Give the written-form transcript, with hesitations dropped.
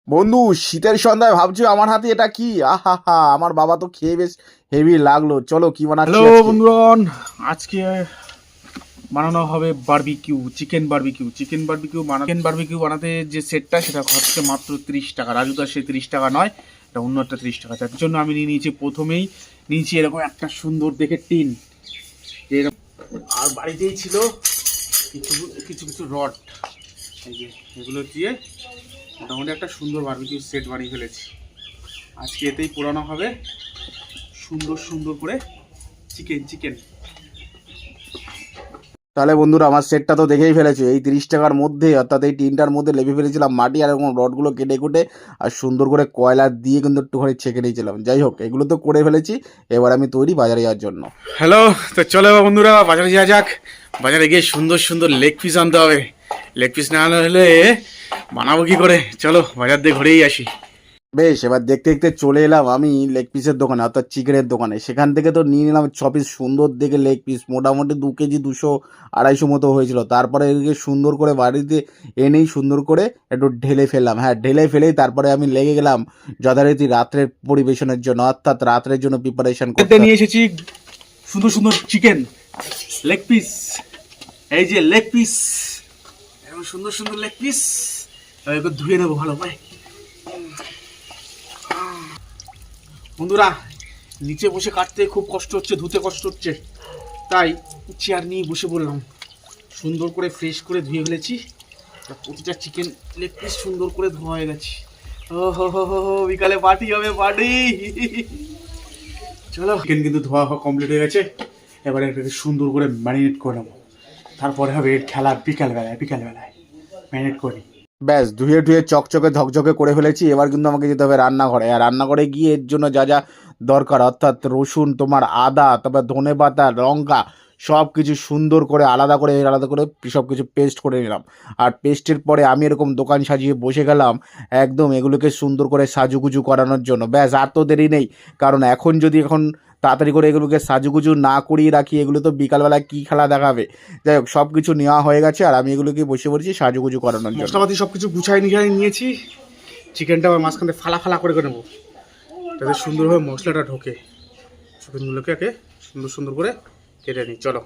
বন্ধু, শীতের সন্ধ্যায় ভাবছো আমার হাতে এটা কি? আহা হা, আমার বাবা তো খেয়ে বেশ হেভি লাগলো। চলো কি বানাচ্ছি হ্যালো আজকে। বন্ধুগণ, আজকে বানানো হবে বারবিকিউ, চিকেন বারবিকিউ বানাতে যে সেটটা সেটা হচ্ছে মাত্র 30 টাকা। রাজুদা সে 30 টাকা নয়, এটা অন্য একটা 30 টাকা। তার জন্য আমি নিয়ে নিয়েছি, প্রথমেই নিয়েছি এরকম একটা সুন্দর দেখে টিন, এরকম। আর বাড়িতেই ছিল কিছু কিছু কিছু রড, এই যে এগুলো দিয়ে মোটামুটি একটা সুন্দর বারবিকিউ সেট বানিয়ে ফেলেছি। আজকে এতেই পোড়ানো হবে সুন্দর সুন্দর করে চিকেন চিকেন। তাহলে বন্ধুরা, আমার সেটটা তো দেখেই ফেলেছো। এই 30 টাকার মধ্যে, অর্থাৎ এই টিনটার মধ্যে লেপে ফেলেছিলাম মাটি আর এরকম রডগুলো কেটে কুটে আর সুন্দর করে কয়লা দিয়ে কিন্তু একটুখানি ছেঁকে নিয়েছিলাম। যাই হোক, এগুলো তো করে ফেলেছি। এবার আমি তৈরি বাজারে যাওয়ার জন্য। হ্যালো, তো চলো বন্ধুরা বাজারে যাওয়া যাক। বাজারে গিয়ে সুন্দর সুন্দর লেগ পিস আনতে হবে। লেগ পিস না আনা হলে বানাবো কি করে? চলো বাজার দিয়ে ঘুরেই আসি। বেশ, এবার দেখতে দেখতে চলে এলাম আমি লেগ পিসের দোকানে, অর্থাৎ চিকেনের দোকানে। সেখান থেকে তো নিয়ে নিলাম 6 পিস সুন্দর দেখে লেগ পিস, মোটামুটি 2 কেজি 200 250 মতো হয়েছিল। তারপরে এদিকে সুন্দর করে বাড়িতে এনেই সুন্দর করে একটু ঢেলে ফেললাম। হ্যাঁ, ঢেলে ফেলেই তারপরে আমি লেগে গেলাম যথারীতি রাত্রের পরিবেশনের জন্য, অর্থাৎ রাত্রের জন্য প্রিপারেশন এতে করতে। নিয়ে এসেছি সুন্দর সুন্দর চিকেন লেগ পিস। এই যে লেগ পিস, এরকম সুন্দর সুন্দর লেগ পিস। এবার ধুয়ে নেবো ভালো ভাই। বন্ধুরা, নিচে বসে কাটতে খুব কষ্ট হচ্ছে, ধুতে কষ্ট হচ্ছে, তাই চেয়ার নিয়ে বসে পড়লাম। সুন্দর করে ফ্রেশ করে ধুয়ে ফেলেছি। প্রতিটা চিকেন লেগ পিস সুন্দর করে ধোয়া হয়ে গেছে। ও হো হো হো হো, বিকালে পার্টি হবে, পার্টি। চলো, চিকেন কিন্তু ধোয়া কমপ্লিট হয়ে গেছে। এবারে এটাকে সুন্দর করে ম্যারিনেট করে নেবো। তারপরে হবে এর খেলা বিকালবেলায়, বিকালবেলায় ম্যারিনেট করি। ব্যাস, ধুয়ে টুয়ে চকচকে ঝকঝকে করে ফেলেছি। এবার কিন্তু আমাকে যেতে হবে রান্নাঘরে। আর রান্নাঘরে গিয়ে এর জন্য যা যা দরকার, অর্থাৎ রসুন, তোমার আদা, তারপর ধনে পাতা, লঙ্কা, সব কিছু সুন্দর করে আলাদা করে সব কিছু পেস্ট করে নিলাম। আর পেস্টের পরে আমি এরকম দোকান সাজিয়ে বসে গেলাম একদম এগুলোকে সুন্দর করে সাজুগুজু করানোর জন্য। ব্যাস, আর তো দেরি নেই। কারণ এখন তাড়াতাড়ি করে এগুলোকে সাজুগুজু না করিয়ে রাখি, এগুলো তো বিকালবেলায় কী খেলা দেখাবে। যাই হোক, সব কিছু নেওয়া হয়ে গেছে আর আমি এগুলোকে বসে পড়েছি সাজুগুজু করানোর জন্য। মশলাপাতি সব কিছু গুছাই নিয়ে নিয়েছি। চিকেনটা আবার মাঝখানে ফালা ফালা করে নেবো, যাতে সুন্দরভাবে মশলাটা ঢোকে। চিকেনগুলোকে সুন্দর সুন্দর করে কেটে নিই। চলো।